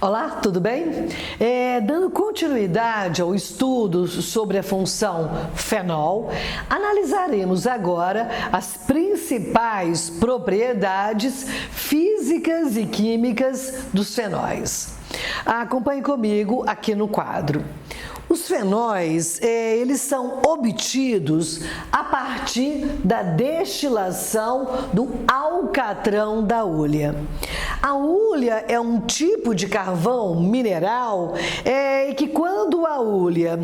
Olá, tudo bem? Dando continuidade ao estudo sobre a função fenol, analisaremos agora as principais propriedades físicas e químicas dos fenóis. Acompanhe comigo aqui no quadro. Os fenóis, eles são obtidos a partir da destilação do alcatrão da hulha. A hulha é um tipo de carvão mineral que quando a hulha,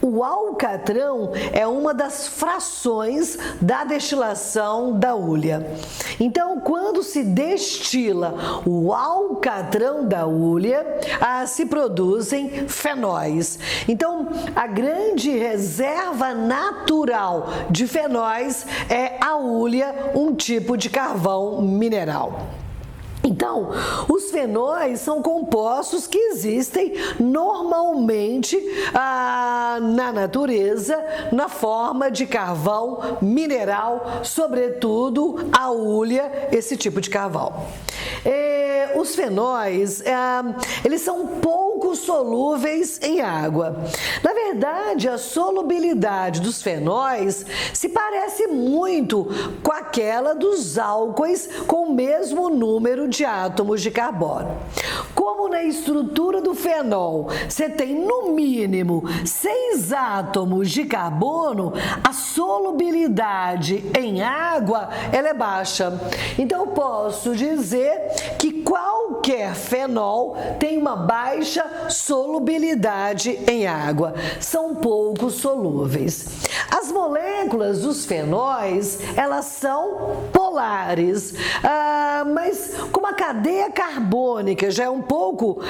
o alcatrão é uma das frações da destilação da hulha. Então, quando se destila o alcatrão da hulha, se produzem fenóis. Então, a grande reserva natural de fenóis é a hulha, um tipo de carvão mineral. Então, os fenóis são compostos que existem normalmente na natureza, na forma de carvão mineral, sobretudo a hulha, esse tipo de carvão. Os fenóis, eles são pouco solúveis em água. Na verdade, a solubilidade dos fenóis se parece muito com aquela dos álcoois com o mesmo número de átomos de carbono. Como na estrutura do fenol você tem no mínimo 6 átomos de carbono, a solubilidade em água ela é baixa. Então eu posso dizer que qualquer fenol tem uma baixa solubilidade em água, são pouco solúveis. As moléculas dos fenóis, elas são polares, mas como a cadeia carbônica já é um pouco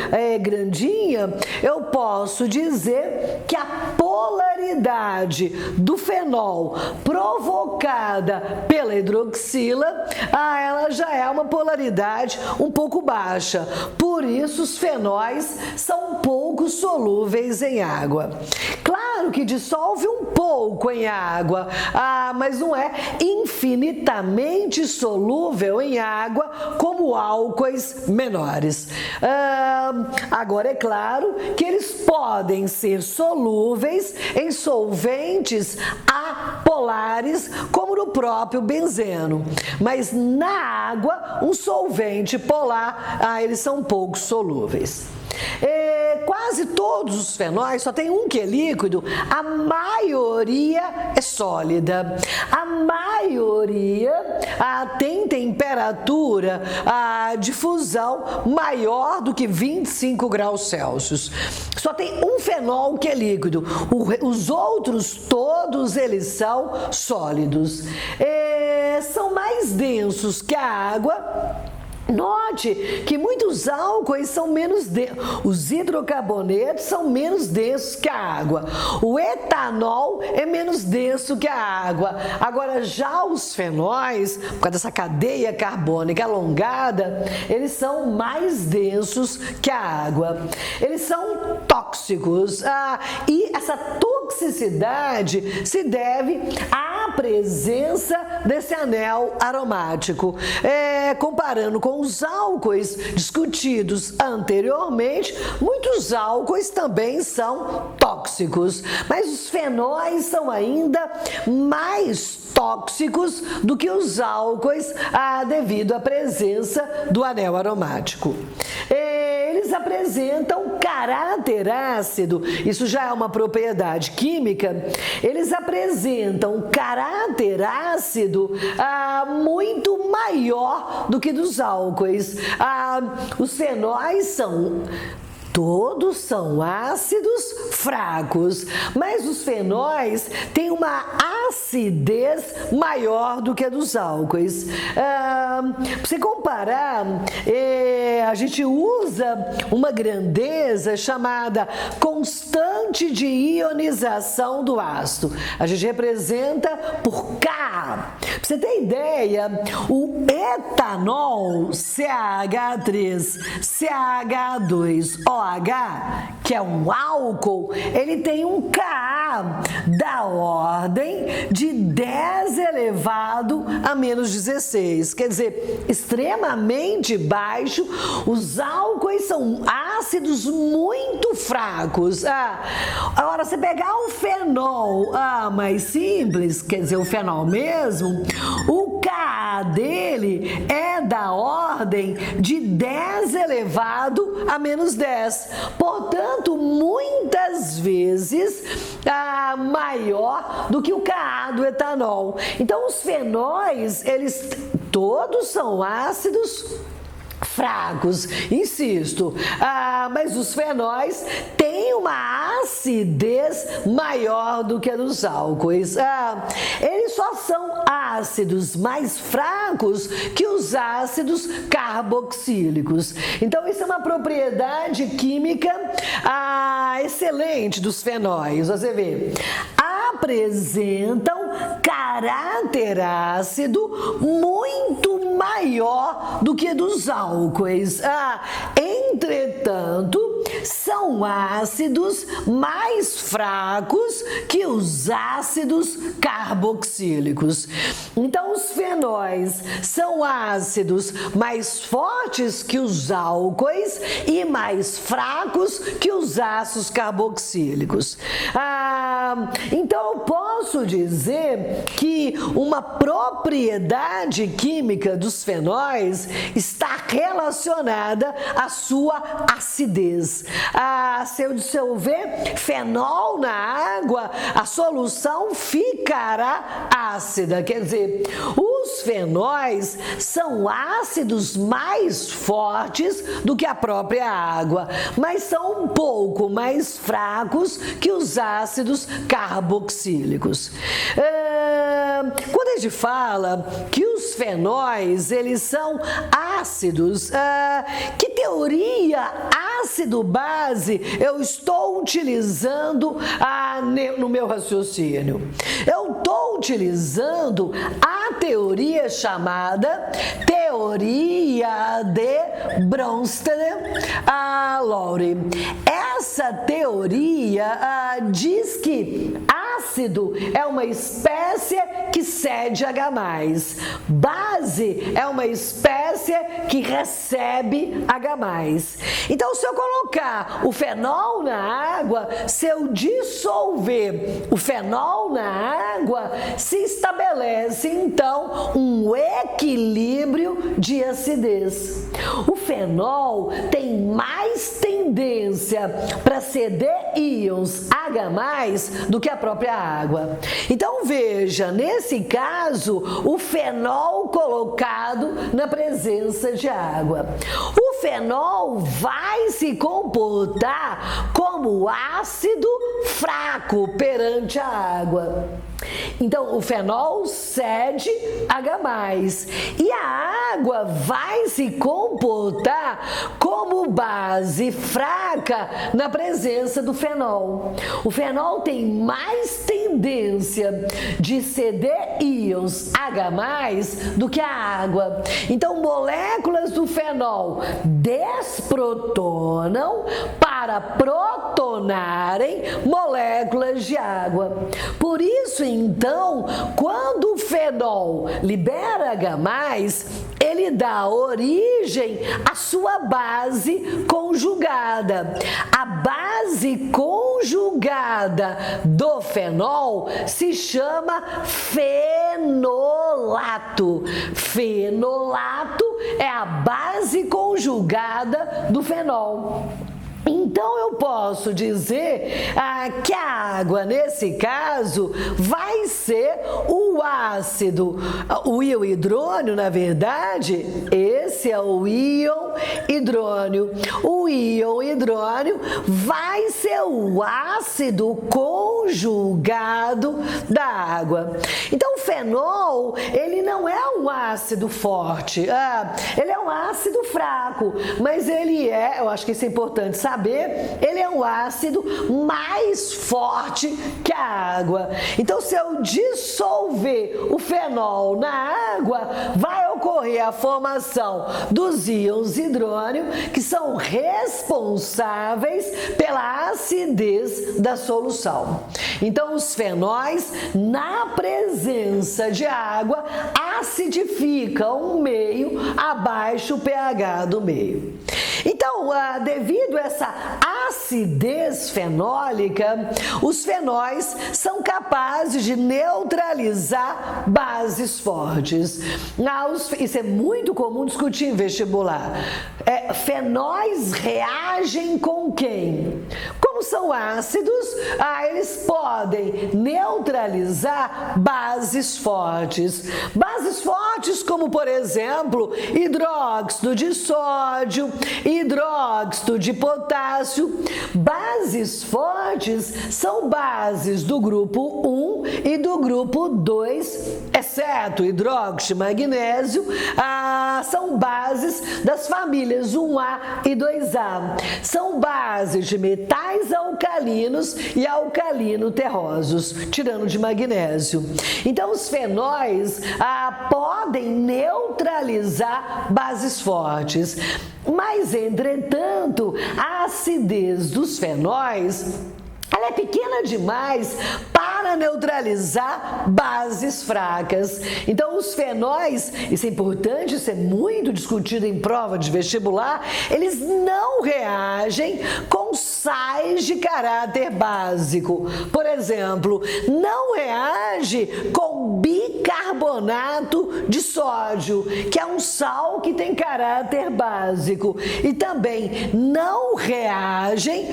grandinha, eu posso dizer que a polaridade do fenol provocada pela hidroxila, ela já é uma polaridade um pouco baixa. Por isso, os fenóis são pouco solúveis em água. Claro que dissolve um pouco em água, mas não é infinitamente solúvel em água como álcoois menores. Agora, é claro que eles podem ser solúveis em solventes apolares, como no próprio benzeno, mas na água, um solvente polar, eles são pouco solúveis. Quase todos os fenóis, só tem um que é líquido, a maioria é sólida. A maioria tem temperatura de fusão maior do que 25 graus Celsius. Só tem um fenol que é líquido, os outros todos eles são sólidos. São mais densos que a água. Note que muitos álcoois são menos densos, os hidrocarbonetos são menos densos que a água, o etanol é menos denso que a água. Agora, já os fenóis, por causa dessa cadeia carbônica alongada, eles são mais densos que a água. Eles são tóxicos e essa toxicidade se deve à presença desse anel aromático. Comparando com os álcoois discutidos anteriormente, muitos álcoois também são tóxicos, mas os fenóis são ainda mais tóxicos do que os álcoois devido à presença do anel aromático. Eles apresentam caráter ácido, isso já é uma propriedade química, eles apresentam caráter ácido muito maior do que dos álcoois. Os fenóis todos são ácidos fracos, mas os fenóis têm uma acidez maior do que a dos álcoois. Para você comparar, a gente usa uma grandeza chamada constante de ionização do ácido. A gente representa por K. Para você ter ideia, o etanol CH3, CH2OH, que é um álcool, ele tem um Ka da ordem de 10 elevado a menos 16, quer dizer, extremamente baixo. Os álcoois são ácidos muito fracos. Agora, você pegar um fenol mais simples, quer dizer, o fenol mesmo, o Ka dele é da ordem de 10 elevado a menos 10. Portanto, muitas vezes maior do que o Ka do etanol. Então, os fenóis, eles todos são ácidos fracos, insisto, mas os fenóis têm uma acidez maior do que a dos álcoois. Eles só são ácidos mais fracos que os ácidos carboxílicos. Então, isso é uma propriedade química excelente dos fenóis. Você vê, apresentam caráter ácido muito maior do que dos álcoois. Entretanto, são ácidos mais fracos que os ácidos carboxílicos. Então, os fenóis são ácidos mais fortes que os álcoois e mais fracos que os ácidos carboxílicos. Então, eu posso dizer que uma propriedade química dos fenóis está relacionada à sua acidez. Se eu dissolver fenol na água, a solução ficará ácida. Quer dizer, os fenóis são ácidos mais fortes do que a própria água, mas são um pouco mais fracos que os ácidos carboxílicos. Quando a gente fala que os fenóis, eles são ácidos, que teoria ácido-base eu estou utilizando no meu raciocínio? Eu estou utilizando a teoria chamada teoria de Bronsted-Lowry. Essa teoria diz que ácido é uma espécie que cede H+, base é uma espécie que recebe H+. Então, se eu colocar o fenol na água, se eu dissolver o fenol na água, se estabelece então um equilíbrio de acidez. O fenol tem mais tendência para ceder íons H+ do que a própria água. Então, veja, nesse caso, o fenol colocado na presença de água. O fenol vai se comportar como ácido fraco perante a água. Então, o fenol cede H+, e a água vai se comportar como base fraca na presença do fenol. O fenol tem mais tendência de ceder íons H+ do que a água. Então, moléculas do fenol desprotonam para protonarem moléculas de água. Por isso, então, quando o fenol libera H+, ele dá origem à sua base conjugada. A base conjugada do fenol se chama fenolato. Fenolato é a base conjugada do fenol. Então, eu posso dizer que a água, nesse caso, vai ser o ácido, o íon hidrônio, na verdade, esse é o íon hidrônio. O íon hidrônio vai ser o ácido conjugado da água. Então, o fenol, ele não é um ácido forte, ele é um ácido fraco, mas ele é, eu acho que isso é importante saber, ele é um ácido mais forte que a água. Então, se eu dissolver o fenol na água, vai ocorrer a formação dos íons hidrônio, que são responsáveis pela acidez da solução. Então, os fenóis, na presença de água, acidificam o meio abaixo o pH do meio. Então, devido a essa acidez fenólica, os fenóis são capazes de neutralizar bases fortes. Isso é muito comum discutir em vestibular. Fenóis reagem com quem? Como são ácidos, eles podem neutralizar bases fortes. Bases fortes como, por exemplo, hidróxido de sódio, hidróxido de potássio. Bases fortes são bases do grupo 1 e do grupo 2, exceto hidróxido de magnésio, são bases das famílias 1A e 2A. São bases de metais alcalinos e alcalino terrosos, tirando de magnésio. Então, os fenóis podem neutralizar bases fortes, mas, entretanto, a acidez dos fenóis ela é pequena demais para neutralizar bases fracas. Então, os fenóis, isso é importante, isso é muito discutido em prova de vestibular, eles não reagem com sais de caráter básico. Por exemplo, não reage com bicarbonato de sódio, que é um sal que tem caráter básico. E também não reagem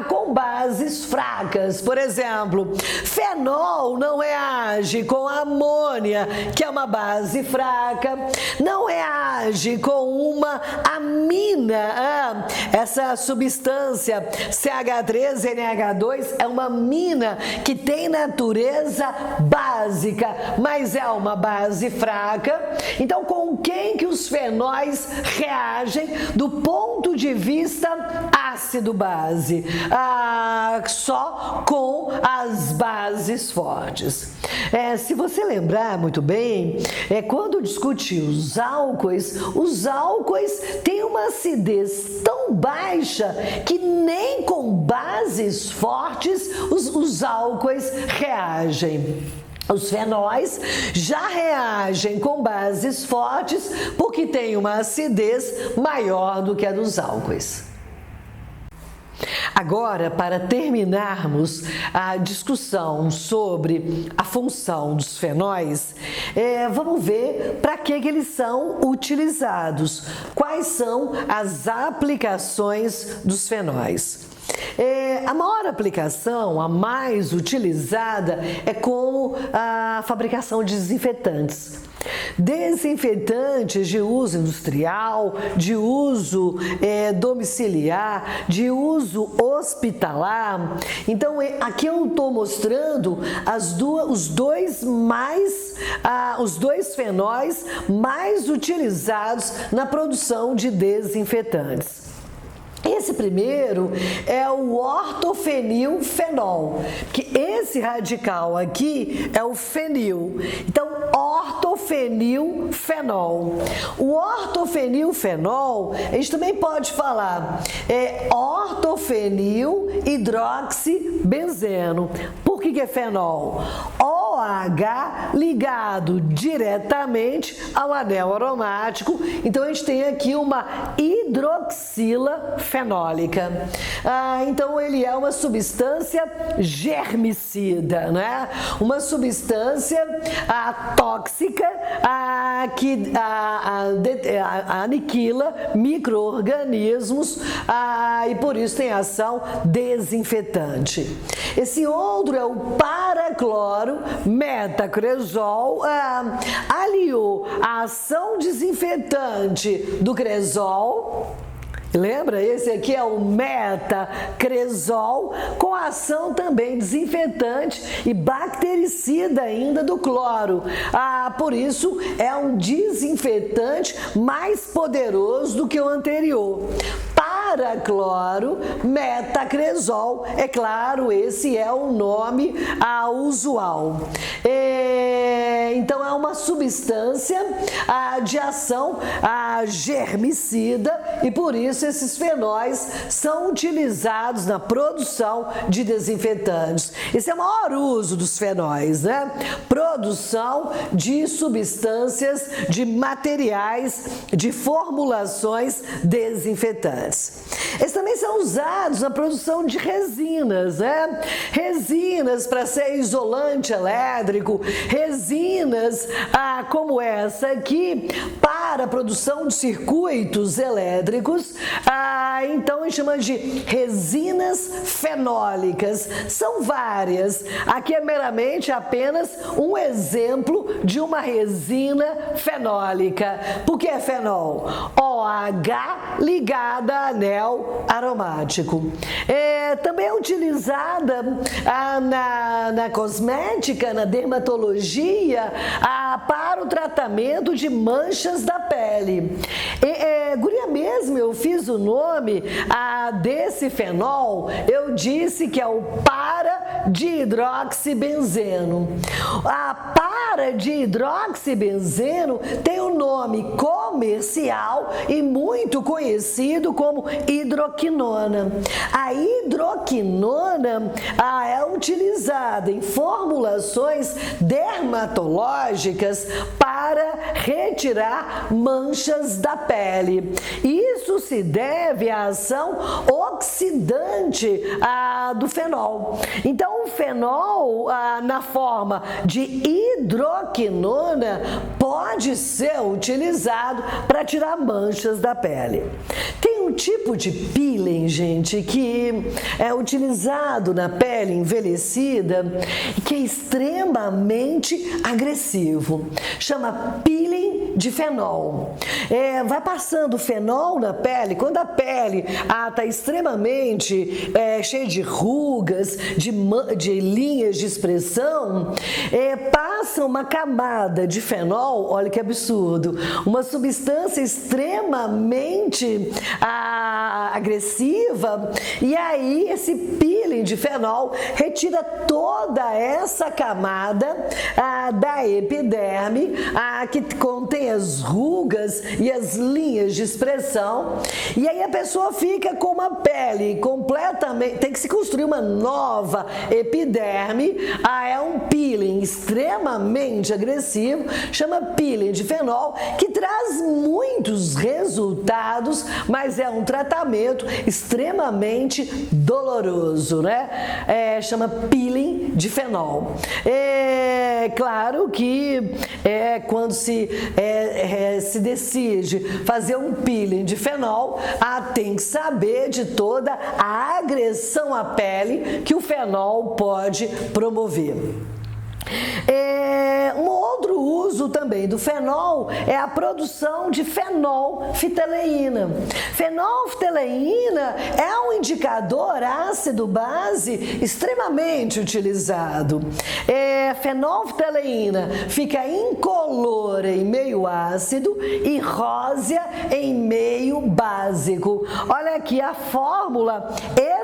com bases fracas. Por exemplo, fenol não reage com amônia, que é uma base fraca, não reage com uma amina. Essa substância CH3NH2 é uma amina que tem natureza básica, mas é uma base fraca. Então, com quem que os fenóis reagem do ponto de vista ácido-base? Só com as bases fortes. Se você lembrar muito bem, quando discutir os álcoois têm uma acidez tão baixa que nem com bases fortes os álcoois reagem. Os fenóis já reagem com bases fortes porque têm uma acidez maior do que a dos álcoois. Agora, para terminarmos a discussão sobre a função dos fenóis, vamos ver para que eles são utilizados, quais são as aplicações dos fenóis. A maior aplicação, a mais utilizada, é como a fabricação de desinfetantes. Desinfetantes de uso industrial, de uso domiciliar, de uso hospitalar. Então, aqui eu estou mostrando os dois fenóis mais utilizados na produção de desinfetantes. Esse primeiro é o ortofenilfenol, que esse radical aqui é o fenil. Então, ortofenilfenol. O ortofenilfenol, a gente também pode falar ortofenil hidroxibenzeno. Por que é fenol? OH ligado diretamente ao anel aromático. Então, a gente tem aqui uma hidroxila fenólica. Então, ele é uma substância germicida, né? Uma substância tóxica que aniquila micro-organismos e por isso tem ação desinfetante. Esse outro é o paracloro metacresol, aliou a ação desinfetante do cresol. Lembra? Esse aqui é o metacresol, com ação também desinfetante e bactericida ainda do cloro. Por isso, é um desinfetante mais poderoso do que o anterior. Paracloro metacresol, é claro, esse é o nome usual. Então é uma substância de ação germicida e por isso esses fenóis são utilizados na produção de desinfetantes. Esse é o maior uso dos fenóis, né? Produção de substâncias, de materiais, de formulações desinfetantes. Eles também são usados na produção de resinas, né? Resinas para ser isolante elétrico, resinas como essa aqui para a produção de circuitos elétricos, então a gente chama de resinas fenólicas. São várias. Aqui é meramente apenas um exemplo de uma resina fenólica. Por que é fenol? OH ligada a anel aromático. Também é utilizada na cosmética, na dermatologia, para o tratamento de manchas da pele. Guria mesmo, eu fiz o nome desse fenol, eu disse que é o para-dihidroxibenzeno. A para-dihidroxibenzeno tem o nome comercial e muito conhecido como hidroquinona. A hidroquinona é utilizada em formulações dermatológicas para retirar manchas da pele. Isso se deve à ação oxidante do fenol. Então, o fenol, na forma de hidroquinona, pode ser utilizado para tirar manchas da pele. Tem um tipo de peeling, gente, que é utilizado na pele envelhecida e que é extremamente agressivo. Chama peeling de fenol. Vai passando fenol na pele, quando a pele está extremamente cheia de rugas, de linhas de expressão, passa uma camada de fenol, olha que absurdo, uma substância extremamente agressiva, e aí esse peeling de fenol retira toda essa camada da epiderme que contém as rugas e as linhas de expressão, e aí a pessoa fica com uma pele completamente, tem que se construir uma nova epiderme. É um peeling extremamente agressivo, chama peeling de fenol, que traz muitos resultados, mas é um tratamento extremamente doloroso, né? Chama peeling de fenol. Claro que quando se decide fazer um peeling de fenol, tem que saber de toda a agressão à pele que o fenol pode promover. Um outro uso também do fenol é a produção de fenolftaleína. Fenolftaleína é um indicador ácido-base extremamente utilizado. Fenolftaleína fica incolor em meio ácido e rósea em meio básico. Olha aqui a fórmula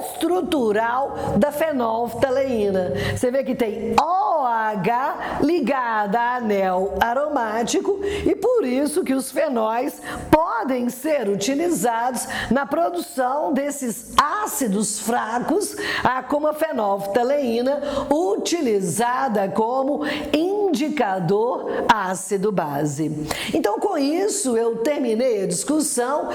estrutural da fenolftaleína. Você vê que tem OH ligada a anel aromático e por isso que os fenóis podem ser utilizados na produção desses ácidos fracos, como a fenolftaleína, utilizada como indicador ácido-base. Então, com isso, eu terminei a discussão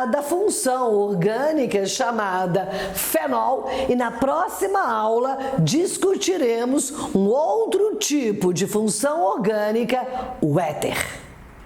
da função orgânica chamada fenol e na próxima aula discutiremos um outro tipo de função orgânica, o éter.